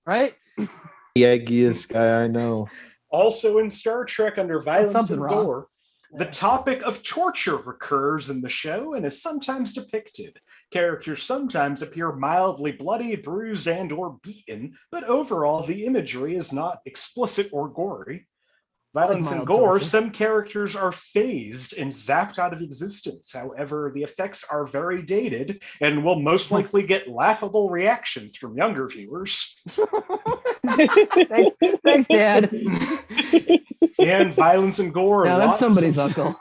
Right? The eggiest guy I know. Also in Star Trek under violence and wrong. gore, the topic of torture recurs in the show and is sometimes depicted. Characters sometimes appear mildly bloody, bruised, and or beaten, but overall the imagery is not explicit or gory. Violence and gore, torture. some characters are phased and zapped out of existence. However, the effects are very dated and will most likely get laughable reactions from younger viewers. Thanks, Dad. And violence and gore. Now that's somebody's uncle.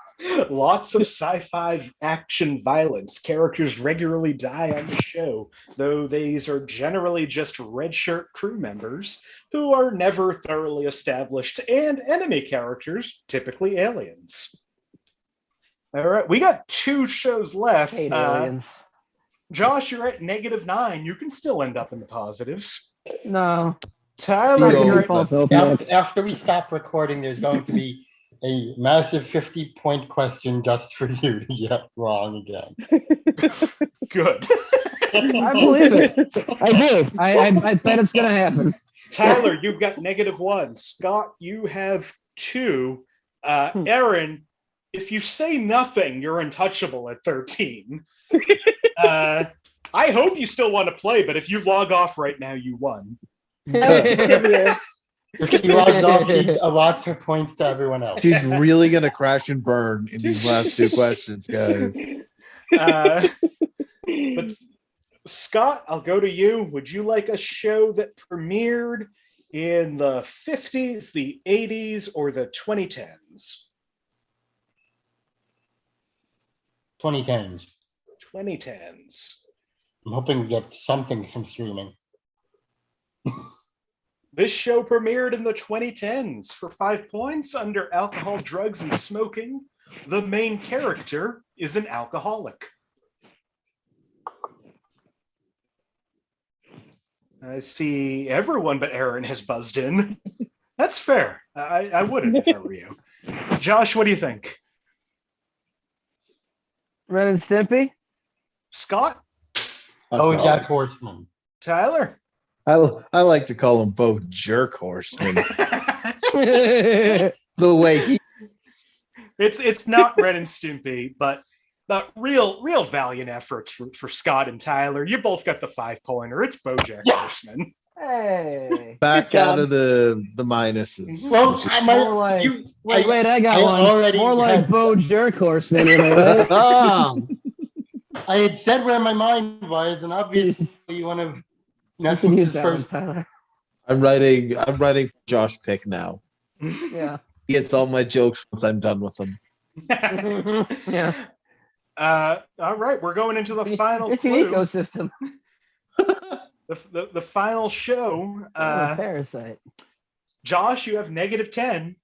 Lots of sci-fi action violence. Characters regularly die on the show, though these are generally just red shirt crew members who are never thoroughly established, and enemy characters, typically aliens. All right, we got 2 shows left. Hate aliens. Josh, you're at -9. You can still end up in the positives. No. Tyler, After we stop recording, there's going to be a massive 50-point question just for you to get wrong again. good. I believe it. I do. I bet it's going to happen. Tyler, you've got -1. Scott, you have 2. Erin, if you say nothing, you're untouchable at 13. I hope you still want to play, but if you log off right now, you won. If she logs off, she allots her points to everyone else. She's really going to crash and burn in these last 2 questions, guys. But Scott, I'll go to you. Would you like a show that premiered in the 50s, the 80s, or the 2010s? 2010s. 2010s. I'm hoping we get something from streaming. This show premiered in the 2010s for 5 points under alcohol, drugs, and smoking. The main character is an alcoholic. I see everyone but Erin has buzzed in. That's fair. I wouldn't if I were you. Josh, what do you think? Ren and Stimpy? Scott? Oh, Jack Horseman. Tyler? I like to call them both jerk horsemen. The way he... It's not Ren and Stimpy, but real valiant efforts for Scott and Tyler. You both got the 5-pointer. It's BoJack Horseman. Hey. Back out of the minuses. Well, Wait, I got one. More like Bo Jerk Horseman. I had said where my mind was, and obviously one of Netflix's first. Tyler. I'm writing Josh pick now. Yeah. He gets all my jokes once I'm done with them. Yeah. All right, we're going into the final It's an clue. ecosystem. The final show. Parasite. Josh, you have -10.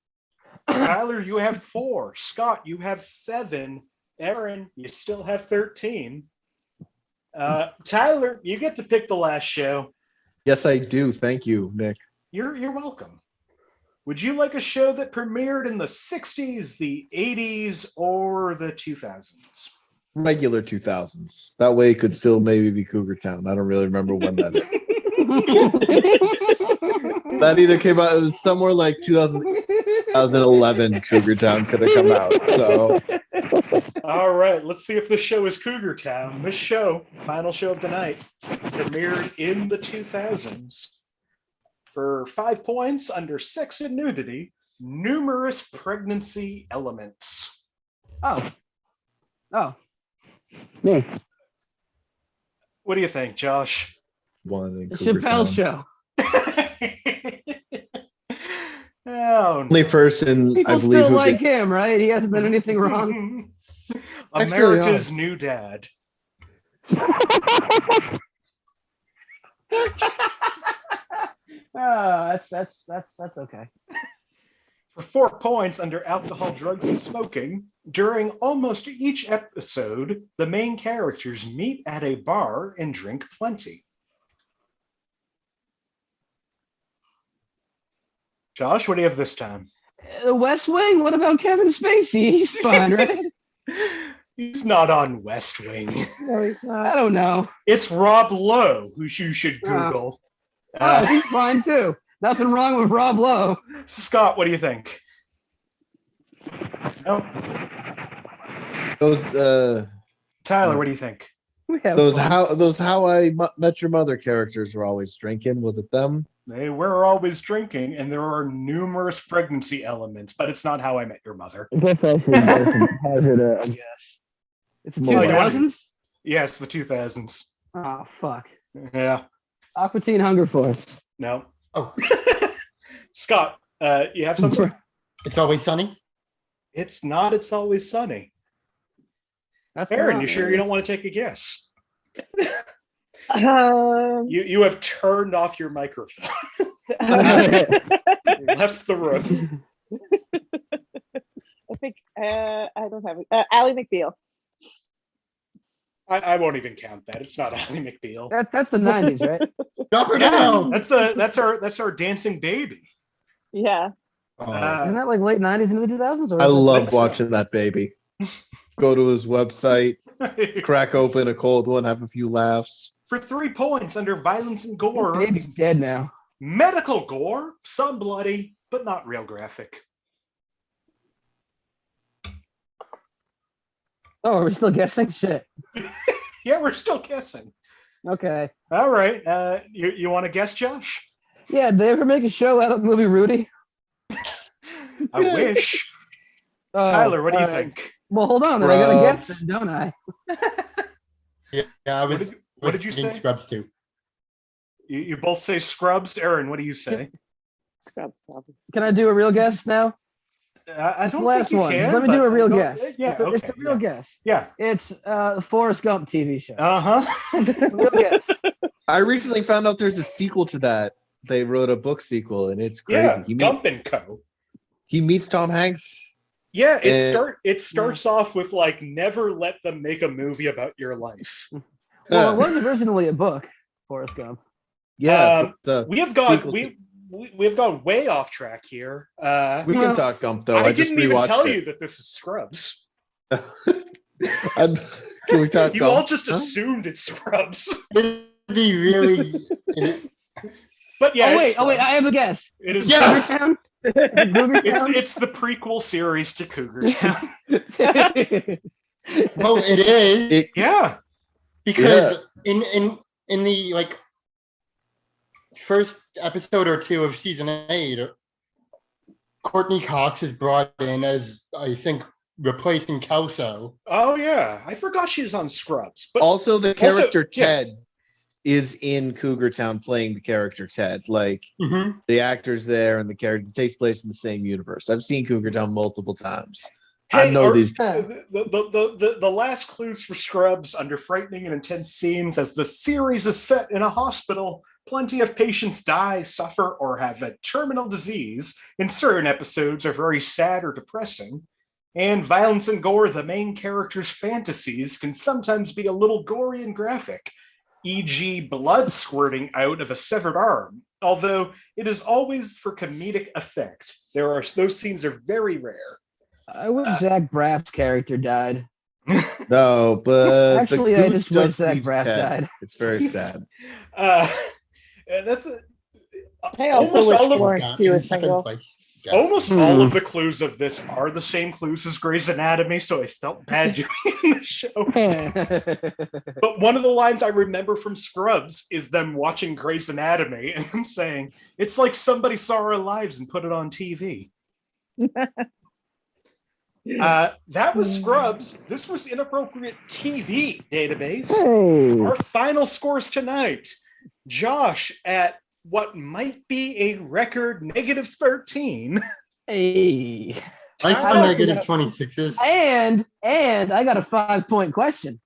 Tyler, you have 4. Scott, you have 7. Erin, you still have 13. Tyler, you get to pick the last show. Yes, I do. Thank you, Nick. You're welcome. Would you like a show that premiered in the 60s, the 80s, or the 2000s? regular 2000s. That way it could still maybe be Cougar Town. I don't really remember when that is. That either came out somewhere like 2011. Cougar Town could have come out. So, all right, let's see if this show is Cougar Town. This show, final show of the night, premiered in the 2000s. For 5 points under sex and nudity, numerous pregnancy elements. Oh, me. What do you think, Josh? one in The Cougar Chappelle Town. Show. Oh, Only person People I believe still who like him, right? He hasn't done anything wrong. America's New Dad. That's okay. For 4 points under alcohol, drugs, and smoking, during almost each episode, the main characters meet at a bar and drink plenty. Josh, what do you have this time? The West Wing? What about Kevin Spacey? He's fine, right? He's not on West Wing. No, he's not. I don't know. It's Rob Lowe, who you should Google. Oh, he's fine too. Nothing wrong with Rob Lowe. Scott, what do you think? No? those Tyler, what do you think? We have those fun. How I Met Your Mother characters were always drinking. Was it them? They were always drinking, and there are numerous pregnancy elements, but it's not How I Met Your Mother. I guess I should hazard a guess. It's the Oh, you want 2000s? Yes, the 2000s. Oh, fuck. Yeah. Aqua Teen Hunger Force. No. Oh, Scott, you have something? It's Always Sunny. It's not It's Always Sunny. That's Erin, not- you sure you don't want to take a guess? Um, You have turned off your microphone. Left the room. I think I don't have it. Ally McBeal. I won't even count that. It's not Ally McBeal. That's the 90s, right? Drop her Yeah, down. that's our dancing baby. Yeah. Oh, Isn't that like late 90s into the 2000s? Or I is it- love watching that baby. Go to his website, crack open a cold one, have a few laughs. For 3 points under violence and gore, Baby's dead now. medical gore, some bloody, but not real graphic. Oh, are we still guessing? Shit. Yeah, we're still guessing. Okay. All right. You want to guess, Josh? Yeah, did they ever make a show out of the movie Rudy? I wish. Oh, Tyler, what do you all right. think? Well, hold on. Then I gotta guess, Scrubs. then, don't I? Yeah, I was. What did you thinking say? Scrubs too. You both say Scrubs. Erin, what do you say? Scrubs. Can I do a real guess now? I It's the don't last think you one. can. Let me but do a real go- guess. Yeah, it's a, okay. it's a real guess. Yeah. It's the Forrest Gump TV show. Uh-huh. Real guess. I recently found out there's a sequel to that. They wrote a book sequel, and it's crazy. Yeah, he, Gump and Co. he meets Tom Hanks. Yeah, And- it starts off with like never let them make a movie about your life. Well, it was originally a book, Forrest Gump. Yeah, We have gone sequel we've gone way off track here. we can talk Gump though. I I just didn't even rewatched tell it. you that this is Scrubs. Can we talk You Gump? all just Huh? assumed it's Scrubs. It'd be really. But yeah, oh it's wait, I Scrubs. have a guess. It is Yeah. Scrubs. Cougar Town? Cougar Town? It's the prequel series to Cougar Town. Well, it is It- Yeah. because in the like first episode or two of season 8, Courtney Cox is brought in as I think replacing Kelso. Oh yeah. I forgot she was on Scrubs. But also, the character yeah. Ted is in Cougar Town playing the character Ted. Like Mm-hmm. the actor's there, and the character takes place in the same universe. I've seen Cougar Town multiple times. Hey, I know or- these. The last clues for Scrubs under frightening and intense scenes as the series is set in a hospital. Plenty of patients die, suffer, or have a terminal disease, and certain episodes are very sad or depressing. And violence and gore, the main character's fantasies, can sometimes be a little gory and graphic, e.g., blood squirting out of a severed arm, although it is always for comedic effect. Those scenes are very rare. I wish Zach Braff's character died. No, but Actually, the I gooch just wish does Zach leave Braff Ted. died. It's very sad. That's I also almost wish all of Florence Pugh In was second single. place. Yeah. almost all of the clues of this are the same clues as Grey's Anatomy, so I felt bad doing it in the show. But one of the lines I remember from Scrubs is them watching Grey's Anatomy and them saying, "It's like somebody saw our lives and put it on TV." That was Scrubs. This was Inappropriate TV Database. Our final scores tonight. Josh at what might be a record -13. Hey. I saw negative 26s. And I got a 5-point question.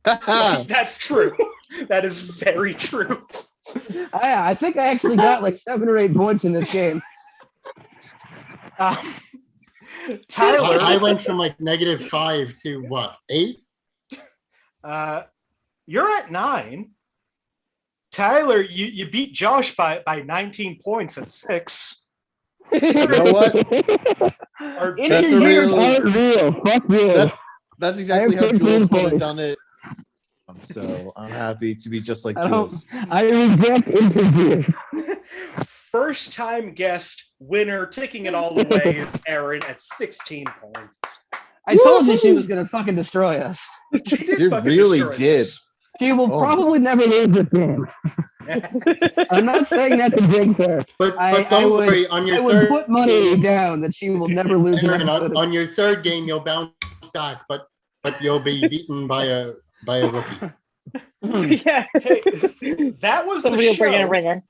That's true. That is very true. I think I actually got like 7 or 8 points in this game. Tyler, I went from like -5 to what, 8? you're at 9. Tyler, you beat Josh by 19 points at 6. You know what? That's real. Fuck you. That's exactly how Jules would have done it. So I'm happy to be just like Jules. I reject interviews. First time guest winner, taking it all the way, is Erin at 16 points. I told you she was going to fucking destroy us. She did You fucking really destroy did. us. She will probably never lose this game. I'm not saying that to jinx her. But don't worry, on your I would third put money down that she will never lose an Aaron, episode. on your third game you'll bounce back, but you'll be beaten by a rookie. Yeah. Hey, that was Somebody the will bring in a show. ringer.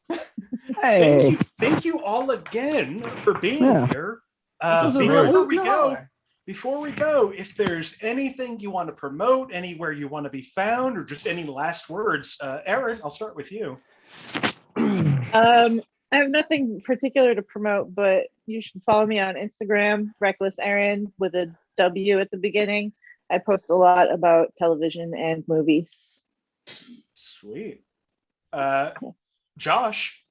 Hey. Thank you all again for being here. This was a real Before we go, if there's anything you want to promote, anywhere you want to be found, or just any last words, Erin, I'll start with you. I have nothing particular to promote, but you should follow me on Instagram, Reckless Erin with a W at the beginning. I post a lot about television and movies. Sweet. Josh.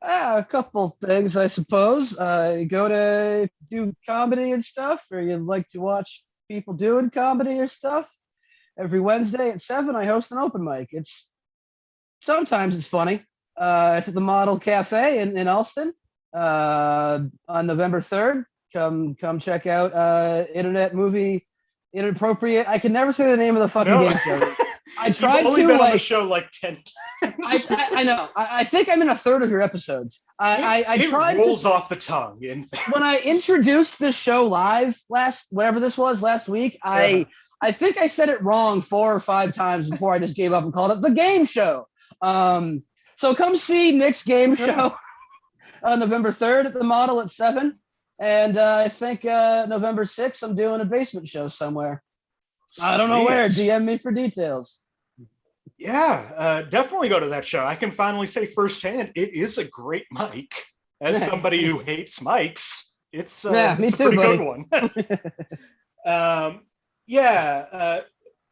A couple things, I suppose. Go to do comedy and stuff, or you'd like to watch people doing comedy or stuff. Every Wednesday at 7, I host an open mic. Sometimes it's funny. It's at the Model Cafe in Alston on November 3rd. Come check out Internet Movie Inappropriate. I can never say the name of the fucking game show. I tried You've only to been on like the show like 10 times. I know. I think I'm in a third of your episodes. I tried. It rolls off the tongue. When I introduced this show live last week, I think I said it wrong 4 or 5 times before I just gave up and called it the game show. So come see Nick's game show November 3rd at the Model at 7, and I think November 6th I'm doing a basement show somewhere. I don't know where. DM me for details. Yeah, definitely go to that show. I can finally say firsthand, it is a great mic. As somebody who hates mics, it's me it's too, a pretty buddy. Good one.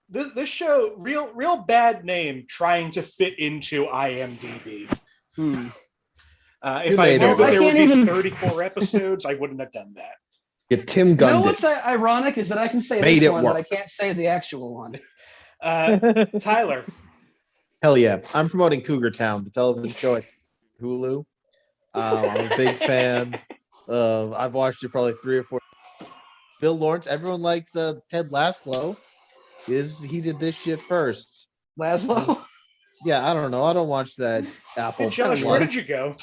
This show, real bad name trying to fit into IMDb. If I knew that there would be 34 episodes, I wouldn't have done that. Yeah, Tim Gunn. You know what's ironic is that I can say this one, but I can't say the actual one. Tyler. Hell yeah. I'm promoting Cougar Town, the television show at Hulu. I'm a big fan. I've watched it probably 3 or 4. Bill Lawrence, everyone likes Ted Laszlo. He did this shit first. Laszlo? Yeah, I don't know. I don't watch that Apple. Hey, Josh, where did you go?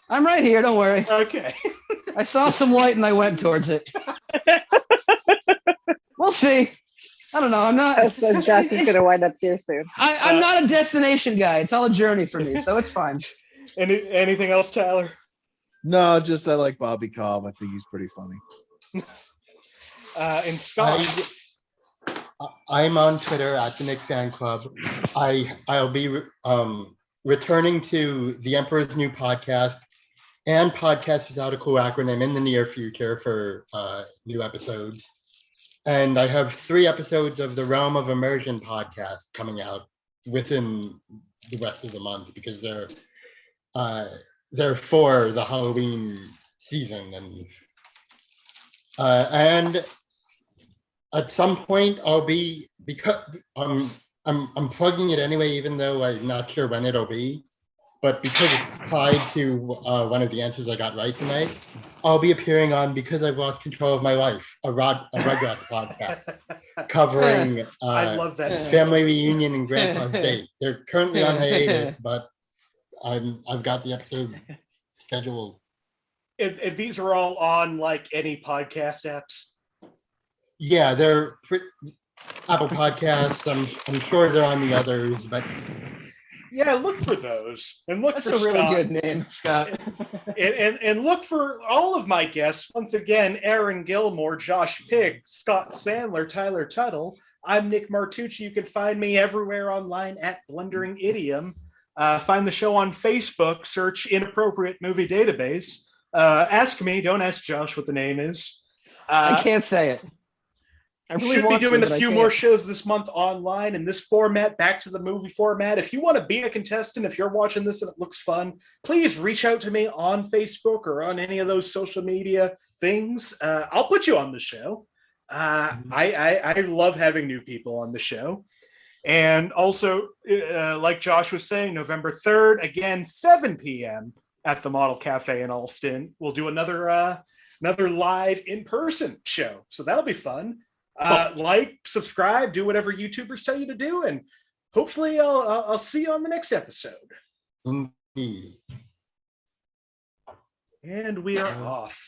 I'm right here. Don't worry. Okay. I saw some light and I went towards it. We'll see. I don't know. I'm not. So Josh is going to wind up here soon. I'm not a destination guy. It's all a journey for me, so it's fine. Anything else, Tyler? No, just I like Bobby Cobb. I think he's pretty funny. And Scott. I'm on Twitter at the Nick Fan Club. I'll be returning to the Emperor's New Podcast and Podcast Without a Cool Acronym in the near future for new episodes. And I have 3 episodes of the Realm of Immersion podcast coming out within the rest of the month because they're for the Halloween season. And at some point I'll be, because I'm plugging it anyway, even though I'm not sure when it'll be. But because it's tied to one of the answers I got right tonight, I'll be appearing on Because I've Lost Control of My Life, a Rugrats podcast covering I love that family reunion and Grandpa's date. They're currently on hiatus, but I've got the episode scheduled. And these are all on like any podcast apps. Yeah, they're Apple Podcasts. I'm sure they're on the others, but yeah, look for those and look That's for a really Scott. good name, Scott. and look for all of my guests. Once again, Erin Gilmour, Josh Pick, Scott Sandler, Tyler Tuttle. I'm Nick Martucci. You can find me everywhere online at Blundering Idiom. Find the show on Facebook. Search Inappropriate Movie Database. Ask me. Don't ask Josh what the name is. I can't say it. I really should be want doing to, a but I few can't. more shows this month online in this format, back to the movie format. If you want to be a contestant, if you're watching this and it looks fun, please reach out to me on Facebook or on any of those social media things. I'll put you on the show. I love having new people on the show. And also, like Josh was saying, November 3rd, again, 7 p.m. at the Model Cafe in Alston. We'll do another live in-person show. So that'll be fun. Like, subscribe, do whatever YouTubers tell you to do, and hopefully I'll see you on the next episode. indeed. And we are off.